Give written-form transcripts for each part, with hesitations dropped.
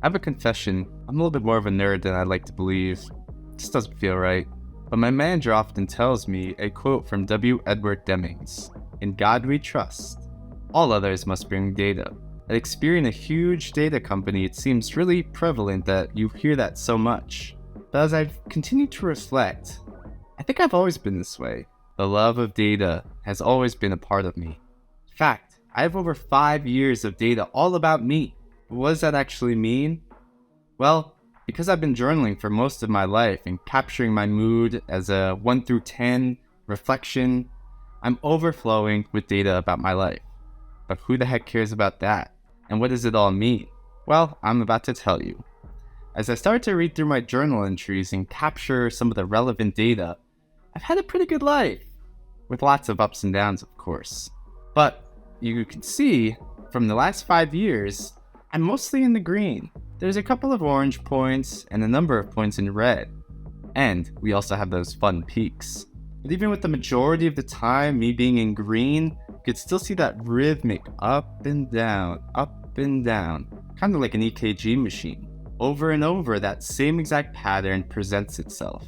I have a confession. I'm a little bit more of a nerd than I'd like to believe. This doesn't feel right. But my manager often tells me a quote from W. Edward Demings: "In God we trust. All others must bring data." At Experian, a huge data company, it seems really prevalent that you hear that so much. But as I've continued to reflect, I think I've always been this way. The love of data has always been a part of me. In fact, I have over 5 years of data all about me. What does that actually mean? Well, because I've been journaling for most of my life and capturing my mood as a 1 through 10 reflection, I'm overflowing with data about my life. But who the heck cares about that? And what does it all mean? Well, I'm about to tell you. As I started to read through my journal entries and capture some of the relevant data, I've had a pretty good life, with lots of ups and downs, of course. But you can see, from the last 5 years, I'm mostly in the green. There's a couple of orange points and a number of points in red. And we also have those fun peaks. But even with the majority of the time me being in green, you could still see that rhythmic up and down, kind of like an EKG machine. Over and over, that same exact pattern presents itself.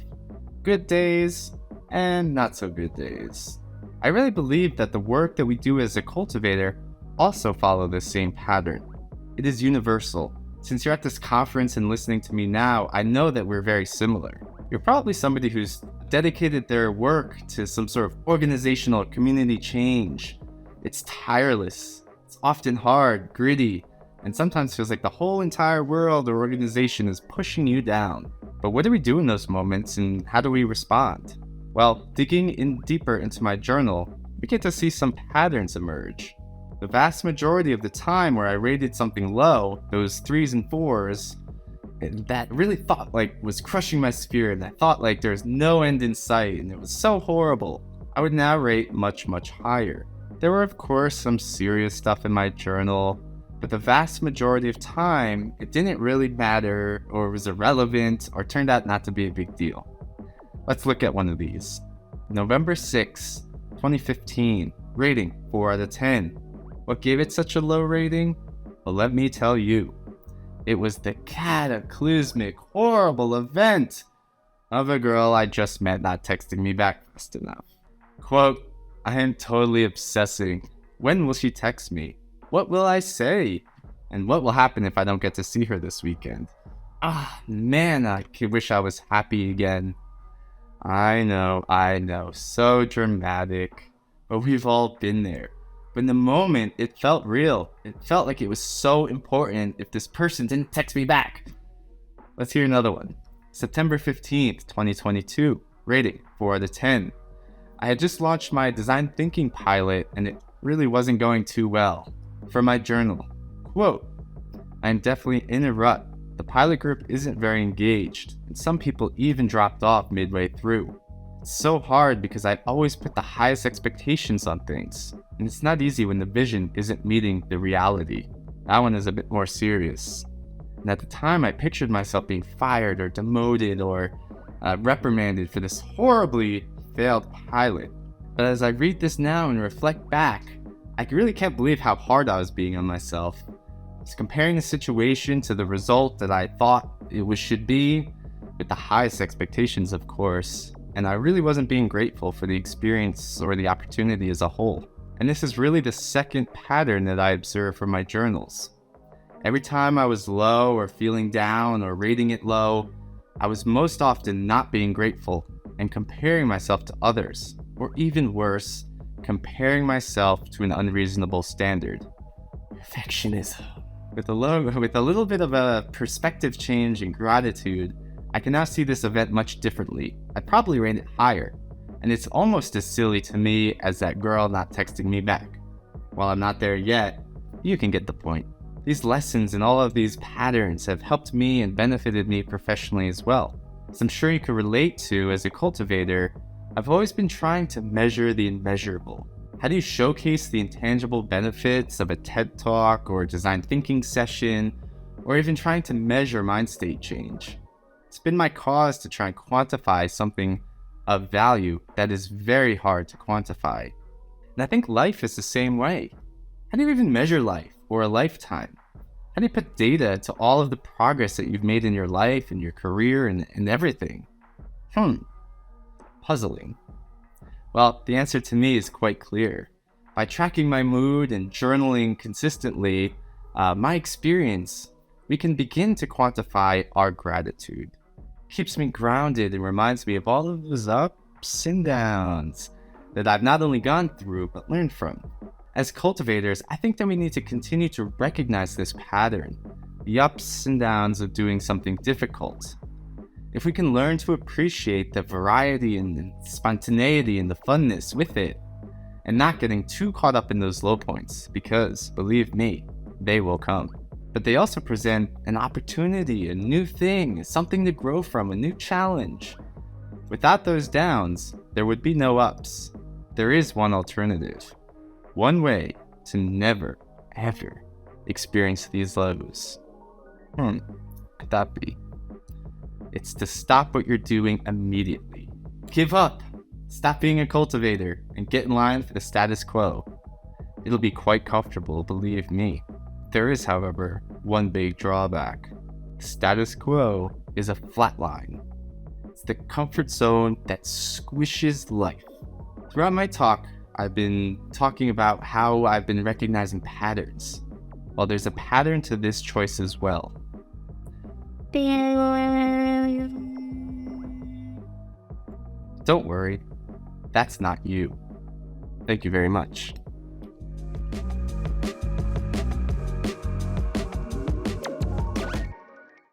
Good days and not so good days. I really believe that the work that we do as a cultivator also follow this same pattern. It is universal. Since you're at this conference and listening to me now, I know that we're very similar. You're probably somebody who's dedicated their work to some sort of organizational community change. It's tireless. It's often hard, gritty, and sometimes feels like the whole entire world or organization is pushing you down. But what do we do in those moments, and how do we respond? Well, digging in deeper into my journal, we get to see some patterns emerge. The vast majority of the time where I rated something low, those 3s and 4s, that really thought like was crushing my spirit, and I thought like there's no end in sight and it was so horrible, I would now rate much, much higher. There were of course some serious stuff in my journal, but the vast majority of time, it didn't really matter or was irrelevant or turned out not to be a big deal. Let's look at one of these. November 6, 2015, rating 4 out of 10. What gave it such a low rating? Well, let me tell you. It was the cataclysmic, horrible event of a girl I just met not texting me back fast enough. Quote, "I am totally obsessing. When will she text me? What will I say? And what will happen if I don't get to see her this weekend? Man, I could wish I was happy again." I know, so dramatic. But we've all been there. But in the moment, it felt real. It felt like it was so important if this person didn't text me back. Let's hear another one. September 15th, 2022, rating 4 out of 10. I had just launched my design thinking pilot and it really wasn't going too well. From my journal, quote, "I am definitely in a rut. The pilot group isn't very engaged, and some people even dropped off midway through. It's so hard because I always put the highest expectations on things, and it's not easy when the vision isn't meeting the reality." That one is a bit more serious. And at the time, I pictured myself being fired or demoted or reprimanded for this horribly failed pilot. But as I read this now and reflect back, I really can't believe how hard I was being on myself. It's comparing the situation to the result that I thought should be, with the highest expectations, of course, and I really wasn't being grateful for the experience or the opportunity as a whole. And this is really the second pattern that I observed from my journals. Every time I was low or feeling down or rating it low, I was most often not being grateful and comparing myself to others, or even worse, comparing myself to an unreasonable standard. Perfectionism. With a little bit of a perspective change and gratitude, I can now see this event much differently. I'd probably rate it higher, and it's almost as silly to me as that girl not texting me back. While I'm not there yet, you can get the point. These lessons and all of these patterns have helped me and benefited me professionally as well. As I'm sure you can relate to as a cultivator, I've always been trying to measure the immeasurable. How do you showcase the intangible benefits of a TED Talk or a design thinking session, or even trying to measure mind state change? It's been my cause to try and quantify something of value that is very hard to quantify. And I think life is the same way. How do you even measure life or a lifetime? How do you put data to all of the progress that you've made in your life and your career and everything? Puzzling. Well, the answer to me is quite clear. By tracking my mood and journaling consistently, my experience, we can begin to quantify our gratitude. Keeps me grounded and reminds me of all of those ups and downs that I've not only gone through, but learned from. As cultivators, I think that we need to continue to recognize this pattern, the ups and downs of doing something difficult. If we can learn to appreciate the variety and spontaneity and the funness with it, and not getting too caught up in those low points, because, believe me, they will come. But they also present an opportunity, a new thing, something to grow from, a new challenge. Without those downs, there would be no ups. There is one alternative. One way to never, ever experience these lows. Could that be? It's to stop what you're doing immediately. Give up. Stop being a cultivator and get in line for the status quo. It'll be quite comfortable, believe me. There is, however, one big drawback. Status quo is a flat line. It's the comfort zone that squishes life. Throughout my talk, I've been talking about how I've been recognizing patterns. Well, there's a pattern to this choice as well. Don't worry, that's not you. Thank you very much.